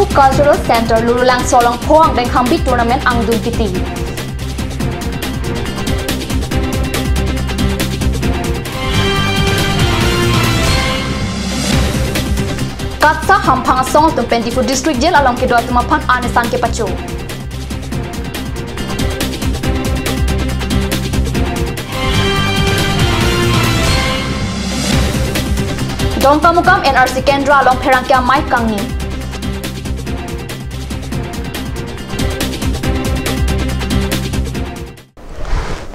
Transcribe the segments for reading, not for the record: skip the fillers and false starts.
Cultural Center Lurulang Solong Phoang Beng Hambi Tournament Angdung Kiti. Katsa Hampang Song Tum Pentifu District Jail along Kedua Tumapan Anesan Kepacu. Dongka Mukam NRC Kendra along Perangkia Mai Kangni.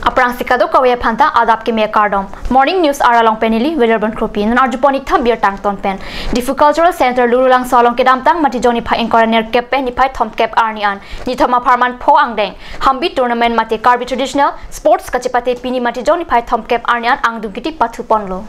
Aprang sikado kawaya phanta adap ke me kardom morning news ara long penili welurban kropi nan arjuponik tham beer tang ton pen Difu Cultural Center Lurulang Solong kedam tang mati joni pha incoraner cap pe ni phai thom cap arni an ni thoma pharman pho angdeng hambi tournament mate karbi traditional sports kachipate pini mati joni phai thom cap arni an angdungkiti pathu ponlo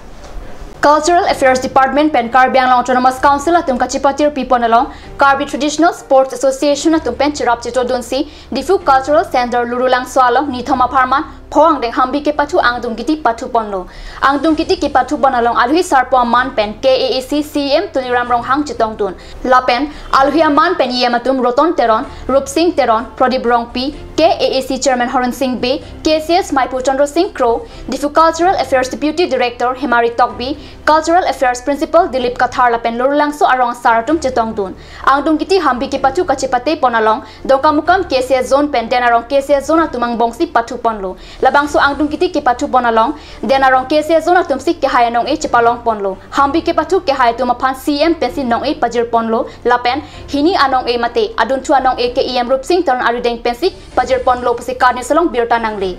Cultural Affairs Department Pen Karbiang Autonomous Council atum kachipatir pipon along Karbi Traditional Sports Association atum pen chirap chito dunsi Difu Cultural Center Lurulang Solong ni thoma pharman Phoang deng hambi ke pathu angdung kiti pathu ponlo angdung kiti ki pathu bonalong alhui sarpo man pen KAAC CM Tuliram rong hang chitong tun lapen alhui man pen yematum roton teron rupsing teron prodip rong pi KAAC Chairman Horan Singh B KCS Maipu Chandra Singh Crow Difu Cultural Affairs Deputy Director Himari Tokbi Cultural Affairs Principal Dilip Kathar lapen Lurulang so arong saratum chitong tun angdung kiti hambi ke pathu kachipate ponalong dokamukam KCS zone pen denarong KCS zone atumang bongsi pathu ponlo labang so angdung kiti ke pathu bonalong denarong KCS zone atumsi ke hayanong e chipalong ponlo hambi ke pathu ke hayatuma phan CM pensi nong e pajir ponlo lapen hini anong e mate adun thu anong e ke EM rup sing taron arudeng pensi pajir ponlo pasi karni salong birta nangli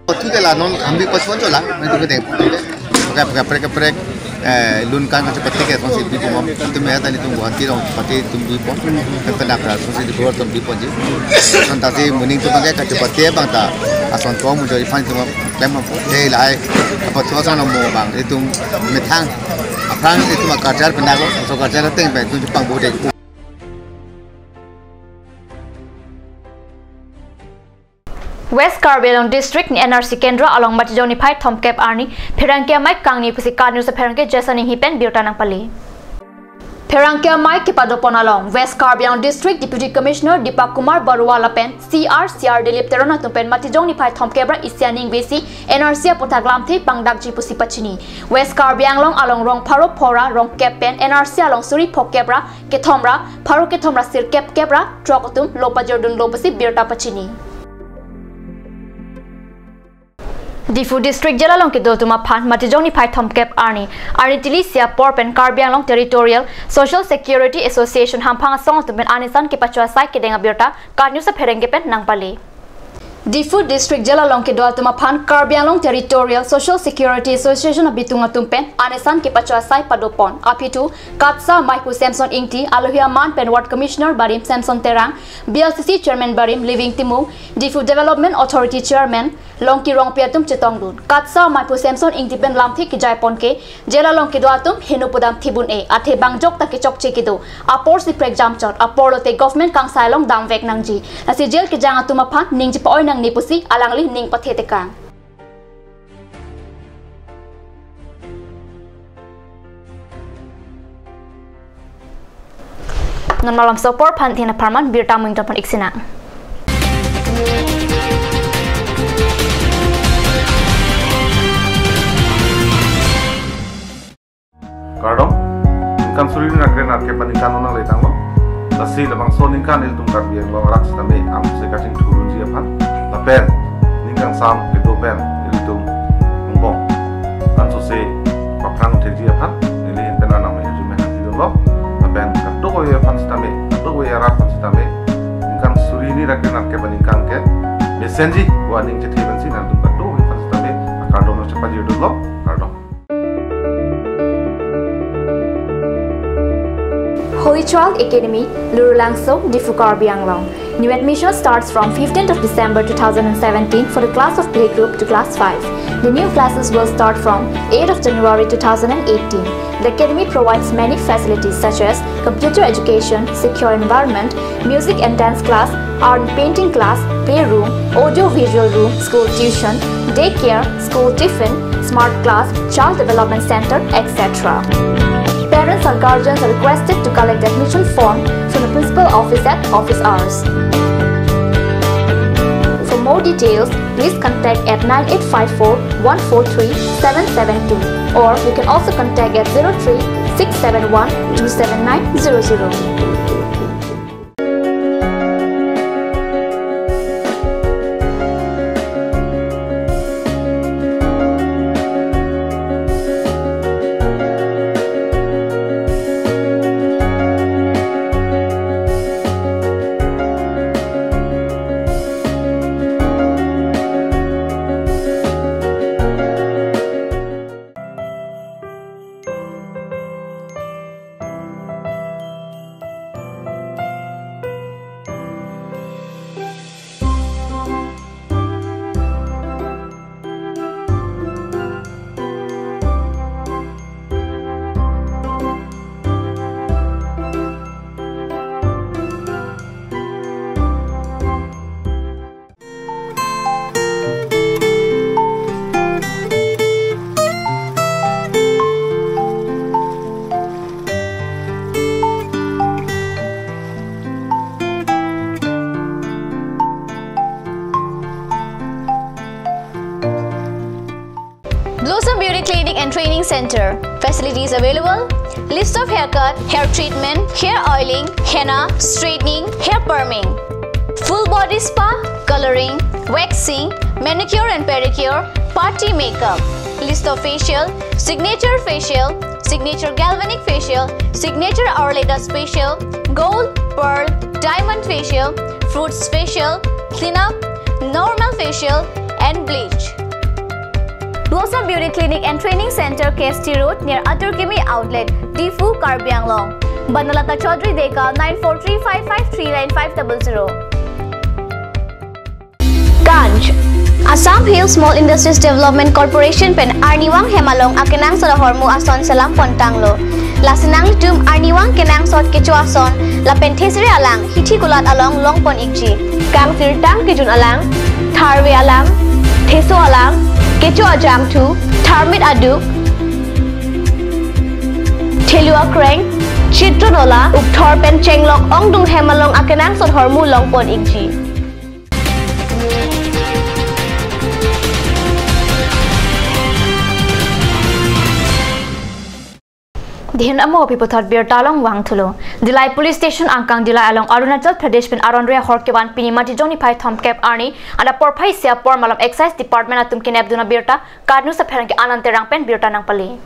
tu ke la non hambi paswan chola मैं तो देख prek lun kan seperti ke sonsi di bom itu me tadi tu buat tirong seperti tu di bom kena keras sonsi di bawah tu di bom je nanti muning tu pakai seperti bang ta ason kau muncul di fan tu lem apa lai apa tu ason mau bang itu metang apa itu mak kerja penang so kerja teng tu Jepang bude West Karbiang District ni NRC Kendra along Matijoni Pai Thom Cap Arni Perangkia Mai Kangni pusi Karnu sa Perangkia Jasaning Hipen Birta nang pali Perangkia Mai Kipadopon along West Karbiang District Deputy Commissioner Deepak Kumar Barwala Pen CR Dilip Terona Tumpen Matijoni Pai Thom Kebra Isyaning Vesi NRC Potaglam The Pangdakji pusi Pachini West Karbiang long along Rong Paro Pora Rong Cap Pen NRC along Suri Pok Kebra Kethomra Paro Kethomra Sir Cap Kebra Trokotum Lopa Jordun Lopasi Birta Pachini Difu District Jalalong ke dotuma phan matijoni phai thom cap arni Tilisia Porpen Karbiang long Territorial Social Security Association hampang song tumen anisan ke pachwa sai ke denga birta karnu sa pherenge pen nangpali Difu District Jalalong ke dotuma phan Karbiang long Territorial Social Security Association abitunga tumpen anisan ke pachwa sai padopon apitu Katsa Maipu Samson Ingti Alohia Man Pen Ward Commissioner Barim Samson Terang BLCC Chairman Barim Living Timu Difu Development Authority Chairman Longki rong piatum chetong dun Katsa Maipu Samson Ingti pen lamthi ki jaipon ke jela longki doatum hinupudam thibun e athe bangjok ta ke chok chekido apor si prek jam chot apor te government kang sailong dam vek nangji asi jel ke janga tuma phan ningji pa oi nang ni pusi alangli ning pathe te kang non malam sopor phan thina parman birta mung tapon iksina Kardom, kan suri ni nakren nak kepan ikan orang letang lo. Tasi lebang so ningkan il tung karbiang lo rak setame am sekacing turun siapan. Lapen, ningkan sam itu pen il tung umpong. Kan so se paprang terji apan il in pen anam il jume hati lo. Lapen kato ko ye pan setame, kato ko ye rak pan setame. Ningkan suri ni nakren nak kepan ikan ke. Mesenji, gua ning ceti bensin dan tung kato ko pan setame. Kardom lo cepat jadi lo, kardom. Holy Child Academy, Lurulang So, Difu Karbiang Long. New admission starts from 15th of December 2017 for the class of playgroup to class 5. The new classes will start from 8th of January 2018. The academy provides many facilities such as computer education, secure environment, music and dance class, art and painting class, playroom, audio-visual room, school tuition, daycare, school tiffin, smart class, child development center, etc. Parents and guardians are requested to collect the admission form from the principal office at office hours. For more details, please contact at 9854-143-772 or you can also contact at 03-671-27900. Blossom Beauty Clinic and Training Center. Facilities available: list of haircut, hair treatment, hair oiling, henna, straightening, hair perming, full body spa, coloring, waxing, manicure and pedicure, party makeup. List of facial: signature galvanic facial, signature Aurelatus facial, gold, pearl, diamond facial, fruits facial, cleanup, normal facial, and bleach. Blossom Beauty Clinic and Training Center, KST Road, near Atur Kimi Outlet, Difu, Karbi Anglong. Banalata Chaudhary Dekal 9435539500. Ganj Assam Hill Small Industries Development Corporation pen Arniwang Hemalong Akenang Salahormu Ason Salam Pontanglo. Lasinang Tum Arniwang Kenang Sot Kecu Ason La Pentesri Alang Hiti Kulat Along Long Pon Ikji Kang Sirtang Kijun Alang Tharwe Alang Teso Alang Kecu Ajam Tu, Tharmit Aduk, Telua Kreng, Chitronola, Ukthor Pen Chenglok Ong Dung Hemalong Akenang Sot Hormu Longpon Ikji. Dihin amo pipotat bir talong wang thulo. Dilai Police Station angkang dilai along Arunachal Pradesh pen Arondria Horkewan Pinimati Joni Pai Thom Cap Arni ada porpai sia por malam Excise Department atum kinep duna birta kadnu sa pherang ke anante rang pen birta nang pali.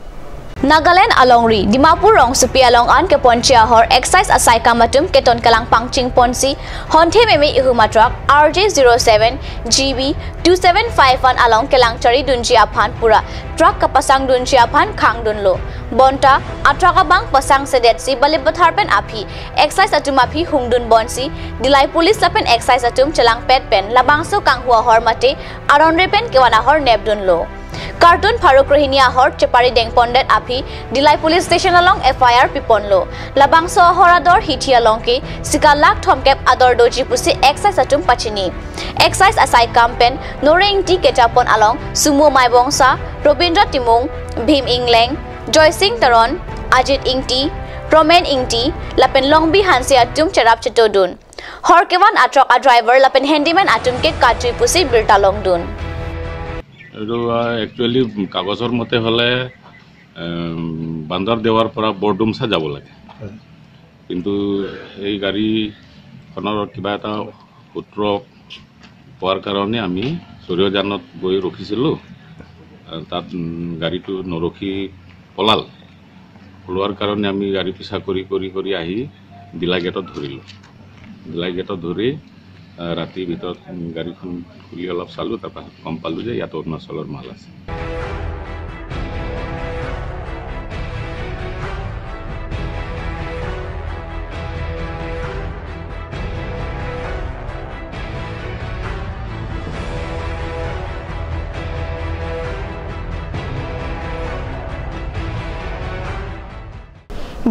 Nagaland Alongri, Dimapur Rong Supi Along An ke Ponchia Hor Excise Asai Kamatum Keton Kalang Pangching Ponsi Honte Meme Ihumatrak RJ07 GB 2751 Along Kelang Chari Dunjia Phan Pura Truck Kapasang Dunjia Phan Khang Dunlo Bonta Atrakabang Pasang Sedetsi Balibatharpen Api Excise Atum Api Hungdun Bonsi Dilai Police Lapen Excise Atum Chalang Pet Pen Labangso Kanghua Hormate Arondre Pen Kewana Hor Nebdunlo Cartoon Faruk Rohini Ahor Chepari Deng Pondet Api Dilai Police Station along FIR Piponlo Labangso Horador Hiti Alongke Sikalak Thomkep Ador Doji Pusi Excise Atum Pachini Excise Asai Kampen Noreng Ti Ketapon along Sumo Maibongsa Robindra Timung Bhim Ingleng Joy Singh Taron Ajit Ingti Promen Ingti Lapen Longbi Hansi Atum Charap Chetodun Horkewan Atrok a driver Lapen Handyman Atum Ke Katui Pusi Birta Longdun Actually, কাগজৰ মতে হলে বান্দাৰ দেৱাৰ পৰা বৰডুমসা যাব লাগে কিন্তু এই গাড়ীখনৰ কিবা এটা সূত্ৰ পোৱাৰ কাৰণে আমি সূৰ্যজানত গৈ ৰখিছিলো তাত গাড়ীটো নৰখি পলাৰ কাৰণে আমি গাড়ী পিছা কৰি আহি দিলা গেটত ধৰি ৰাতি ভিতৰত গাড়ীখন খুলি অলপ চালো তাৰপৰা গম পালো যে ইয়াত অৰুণাচলৰ মাল আছে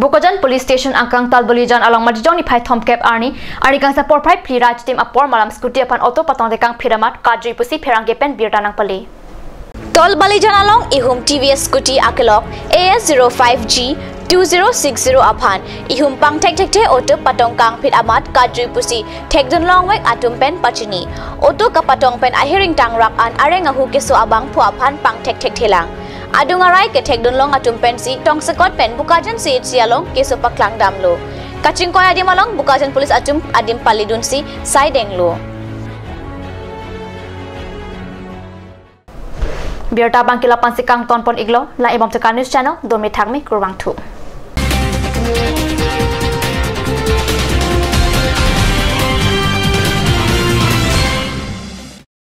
Bukojan Police Station angkang Talbolijan along Majoni Pai Thomkep Arni kang sa porpai Pliraj team apor malam skuti apan auto patong dekang piramat kadri pusi pirang gepen birtanang pali. Talbolijan along Ihum TVS Scooty Akelok AS05G 2060 aphan ihum pang tek tek te oto patong kang phit amat kadri pusi thekdon long wek atum pen pachini oto ka patong pen ahiring tang rak an arenga hu ke so abang phu aphan pang tek tek thelang adungarai ke thekdon long atum pen si tong sekot pen bukajan si sialong ke so paklang damlo kaching koy adim along bukajan police atum adim palidun si saidenglo Biarta bangkila pansikang ton pon iglo la ibom tekan news channel domi thakmi kurwang thu